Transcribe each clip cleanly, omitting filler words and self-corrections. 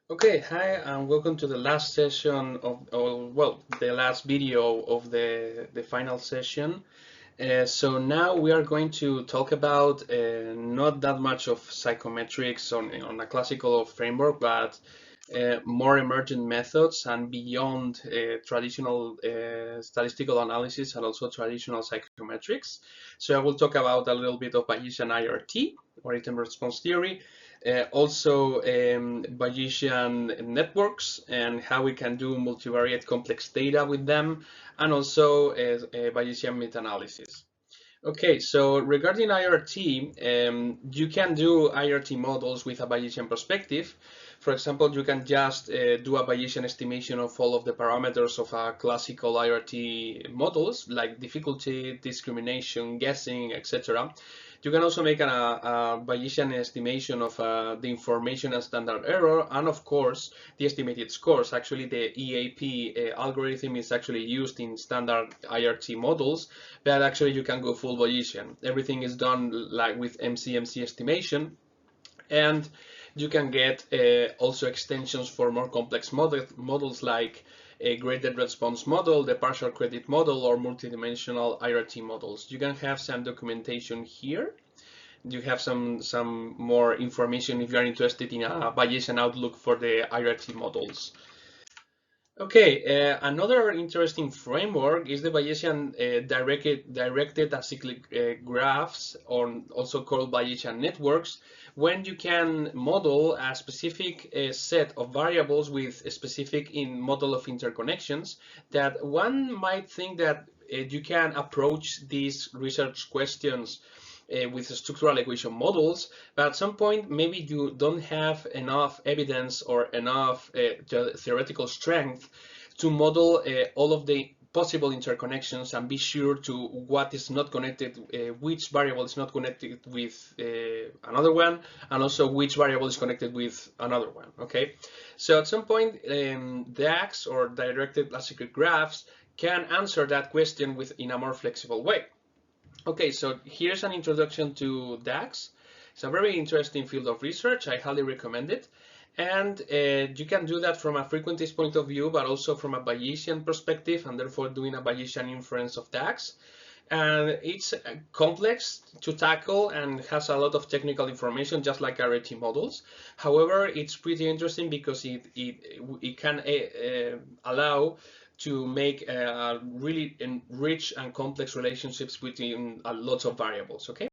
Okay, hi, and welcome to the last session well, the last video of the final session. So now we are going to talk about not that much of psychometrics on a classical framework, but more emergent methods and beyond traditional statistical analysis and also traditional psychometrics. So I will talk about a little bit of Bayesian IRT, or item response theory, also Bayesian networks and how we can do multivariate complex data with them, and also Bayesian meta-analysis. Okay, so regarding IRT, you can do IRT models with a Bayesian perspective. For example, you can just do a Bayesian estimation of all of the parameters of a classical IRT models, like difficulty, discrimination, guessing, etc. You can also make a Bayesian estimation of the information and standard error, and of course, the estimated scores. Actually, the EAP algorithm is actually used in standard IRT models, but actually you can go full Bayesian. Everything is done like with MCMC estimation, and you can get also extensions for more complex models like a graded response model, the partial credit model, or multidimensional IRT models. You can have some documentation here. You have some more information if you are interested in a Bayesian outlook for the IRT models. Okay, another interesting framework is the Bayesian directed acyclic graphs, or also called Bayesian networks, when you can model a specific set of variables with a specific model of interconnections, that one might think that you can approach these research questions with structural equation models, but at some point maybe you don't have enough evidence or enough theoretical strength to model all of the possible interconnections and be sure to what is not connected, which variable is not connected with another one, and also which variable is connected with another one. Okay, so at some point DAGs, or directed acyclic graphs, can answer that question in a more flexible way. Okay, so here's an introduction to DAGs. It's a very interesting field of research. I highly recommend it. And you can do that from a frequentist point of view, but also from a Bayesian perspective, and therefore doing a Bayesian inference of DAGs. And it's complex to tackle and has a lot of technical information, just like IRT models. However, it's pretty interesting because it can allow to make really rich and complex relationships between lots of variables. Okay.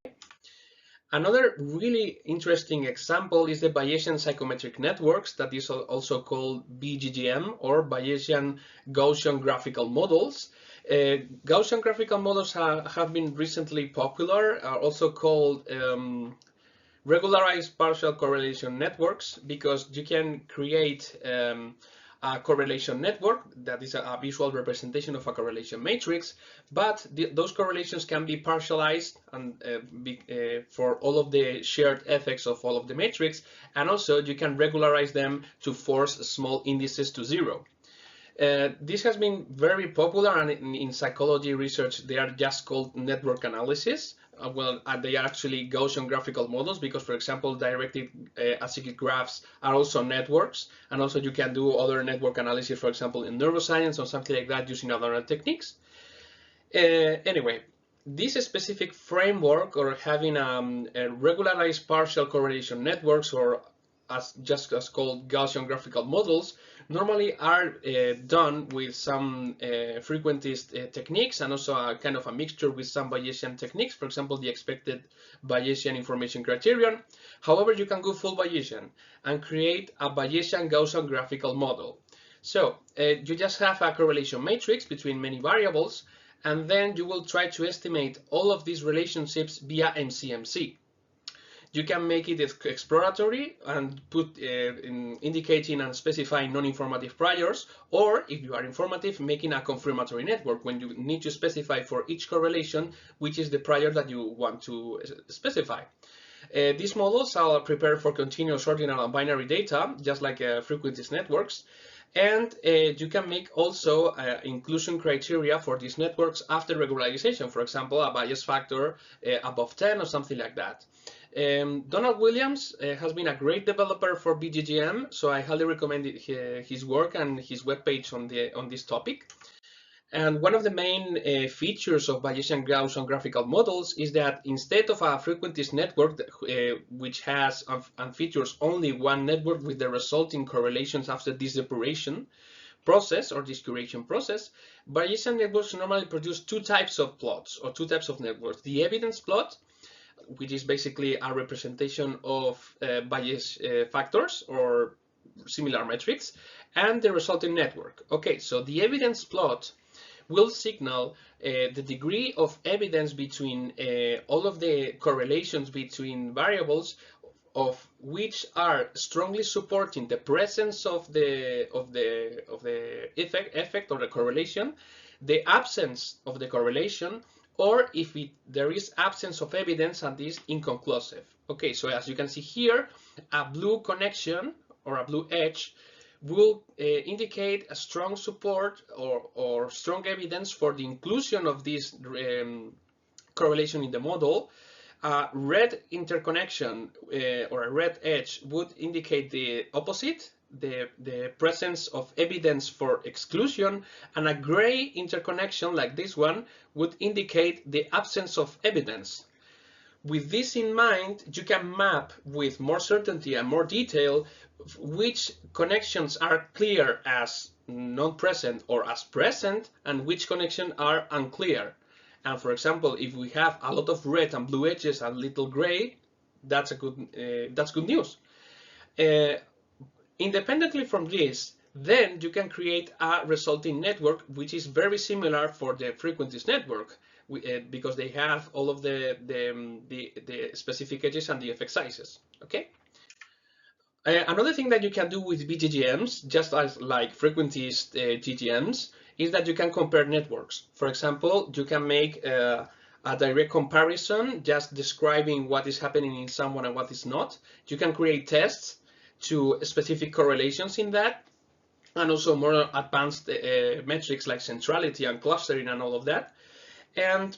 Another really interesting example is the Bayesian psychometric networks, that is also called BGGM, or Bayesian Gaussian graphical models. Gaussian graphical models have been recently popular, are also called regularized partial correlation networks, because you can create a correlation network that is a visual representation of a correlation matrix, but those correlations can be partialized and for all of the shared effects of all of the matrix, and also you can regularize them to force small indices to zero. This has been very popular, and in psychology research they are just called network analysis. They are actually Gaussian graphical models, because, for example, directed acyclic graphs are also networks, and also you can do other network analysis, for example, in neuroscience or something like that, using other techniques. Anyway, this specific framework, or having a regularized partial correlation networks, or just as called Gaussian graphical models, normally are done with some frequentist techniques, and also a kind of a mixture with some Bayesian techniques, for example, the expected Bayesian information criterion. However, you can go full Bayesian and create a Bayesian Gaussian graphical model. So you just have a correlation matrix between many variables, and then you will try to estimate all of these relationships via MCMC. You can make it exploratory and put indicating and specifying non-informative priors, or if you are informative, making a confirmatory network, when you need to specify for each correlation which is the prior that you want to specify. These models are prepared for continuous ordinal and binary data, just like frequentist networks. And you can make also inclusion criteria for these networks after regularization, for example, a bias factor above 10 or something like that. Donald Williams has been a great developer for BGGM, so I highly recommend his work and his webpage on this topic. And one of the main features of Bayesian graphs on graphical models is that instead of a frequentist network which has and features only one network with the resulting correlations after this depuration process or this curation process, Bayesian networks normally produce two types of plots or two types of networks. The evidence plot, which is basically a representation of Bayes factors or similar metrics, and the resulting network. Okay, so the evidence plot will signal the degree of evidence between all of the correlations between variables of which are strongly supporting the presence of the effect or the correlation, the absence of the correlation, or if there is absence of evidence and is inconclusive. Okay, so as you can see here, a blue connection or a blue edge will indicate a strong support or strong evidence for the inclusion of this correlation in the model. A red interconnection or a red edge would indicate the opposite, the presence of evidence for exclusion, and a gray interconnection like this one would indicate the absence of evidence. With this in mind, you can map with more certainty and more detail which connections are clear as non-present or as present and which connections are unclear. And for example, if we have a lot of red and blue edges and little gray, that's good news. Independently from this, then you can create a resulting network which is very similar for the frequentist network because they have all of the specific edges and the effect sizes. Okay. Another thing that you can do with BGGMs, just as like frequentist GGMs, is that you can compare networks. For example, you can make a direct comparison, just describing what is happening in someone and what is not. You can create tests to specific correlations in that, and also more advanced metrics like centrality and clustering and all of that. And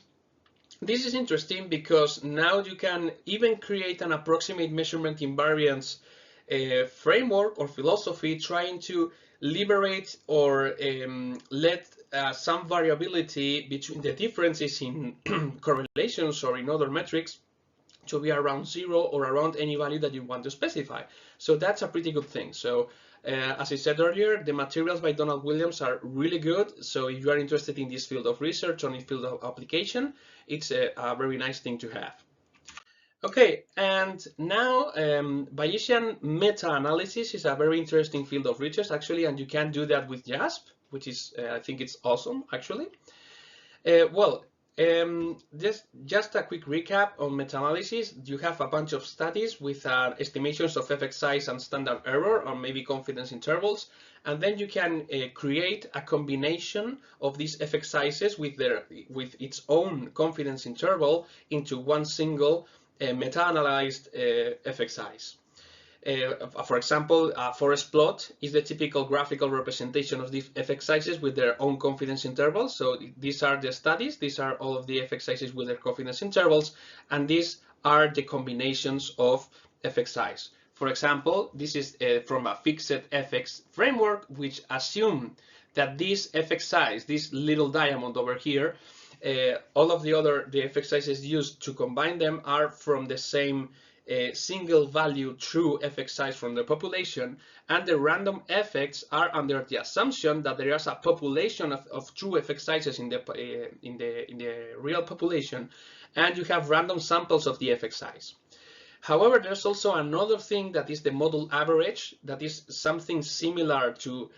this is interesting because now you can even create an approximate measurement invariance framework or philosophy trying to liberate or let some variability between the differences in correlations or in other metrics to be around 0 or around any value that you want to specify. So that's a pretty good thing. So as I said earlier, the materials by Donald Williams are really good. So if you are interested in this field of research or in field of application, it's a very nice thing to have. Okay, and now Bayesian meta-analysis is a very interesting field of research actually, and you can do that with JASP, which is, I think it's awesome actually. Just a quick recap on meta-analysis. You have a bunch of studies with estimations of effect size and standard error or maybe confidence intervals, and then you can create a combination of these effect sizes with its own confidence interval into one single meta-analyzed effect size. For example, a forest plot is the typical graphical representation of these effect sizes with their own confidence intervals. So these are the studies, these are all of the effect sizes with their confidence intervals, and these are the combinations of effect size. For example, this is from a fixed effects framework, which assume that this effect size, this little diamond over here, all of the effect sizes used to combine them are from the same single value true effect size from the population, and the random effects are under the assumption that there is a population of true effect sizes in the real population, and you have random samples of the effect size. However, there's also another thing that is the model average, that is something similar to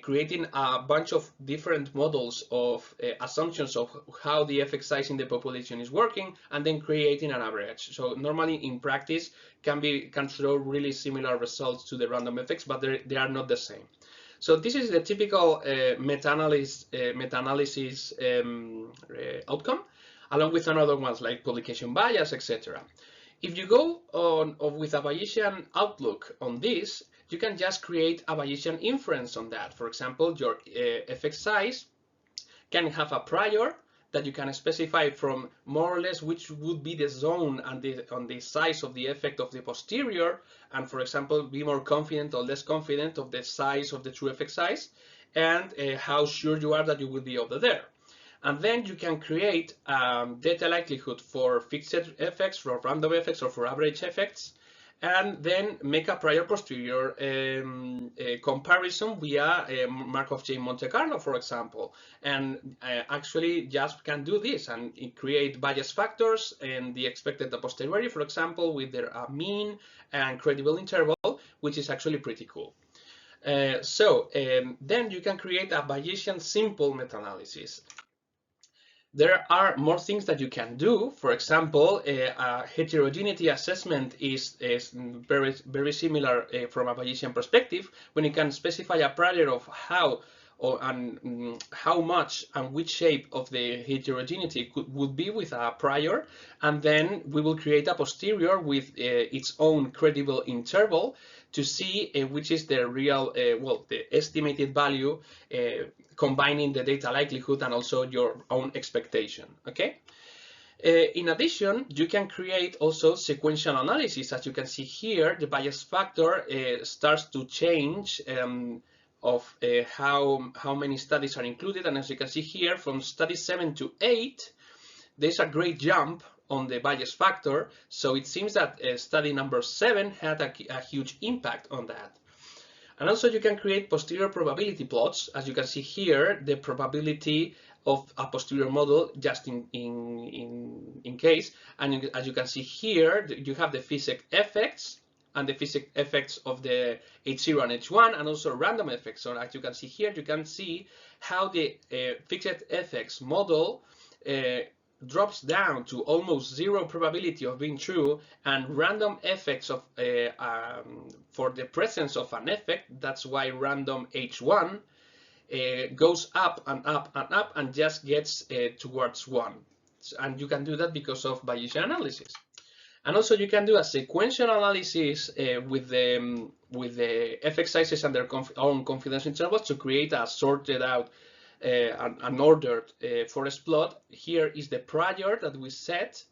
creating a bunch of different models of assumptions of how the effect size in the population is working, and then creating an average. So normally in practice can show really similar results to the random effects, but they are not the same. So this is the typical meta-analysis outcome, along with another ones like publication bias, etc. If you go on with a Bayesian outlook on this, you can just create a Bayesian inference on that. For example, your effect size can have a prior that you can specify from more or less which would be the zone and on the size of the effect of the posterior, and for example, be more confident or less confident of the size of the true effect size, and how sure you are that you will be over there. And then you can create data likelihood for fixed effects, for random effects, or for average effects, and then make a prior posterior comparison via Markov chain Monte Carlo, for example. And actually, JASP can do this and create bias factors and the expected a posteriori, for example, with their mean and credible interval, which is actually pretty cool. Then you can create a Bayesian simple meta-analysis. There are more things that you can do. For example, a heterogeneity assessment is very similar from a Bayesian perspective, when you can specify a prior of how much and which shape of the heterogeneity would be with a prior, and then we will create a posterior with its own credible interval to see which is the real, the estimated value, combining the data likelihood and also your own expectation, okay? In addition, you can create also sequential analysis. As you can see here, the bias factor starts to change of how many studies are included. And as you can see here, from study 7 to 8, there's a great jump on the bias factor. So it seems that study number 7 had a huge impact on that. And also you can create posterior probability plots. As you can see here, the probability of a posterior model just in case. And as you can see here, you have the physics effects and the physics effects of the H0 and H1, and also random effects. So as you can see here, you can see how the fixed effects model drops down to almost zero probability of being true, and random effects of for the presence of an effect. That's why random H1 goes up and up and up and just gets towards 1. And you can do that because of Bayesian analysis. And also you can do a sequential analysis with the effect sizes and their own confidence intervals to create a sorted out an ordered forest plot. Here is the prior that we set,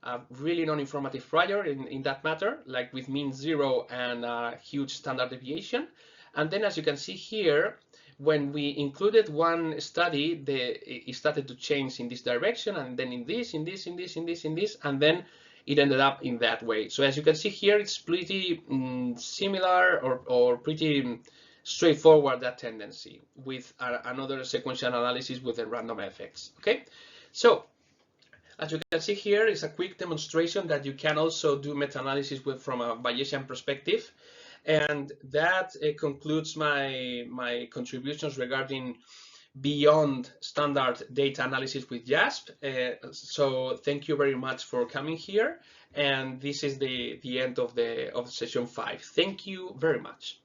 a really non-informative prior in that matter, like with mean 0 and a huge standard deviation. And then as you can see here, when we included one study, it started to change in this direction, and then in this, and then it ended up in that way. So as you can see here, it's pretty similar or pretty straightforward, that tendency, with another sequential analysis with the random effects. Okay, so as you can see here is a quick demonstration that you can also do meta-analysis from a Bayesian perspective, and that concludes my contributions regarding beyond standard data analysis with JASP. So thank you very much for coming here, and this is the end of the session 5. Thank you very much.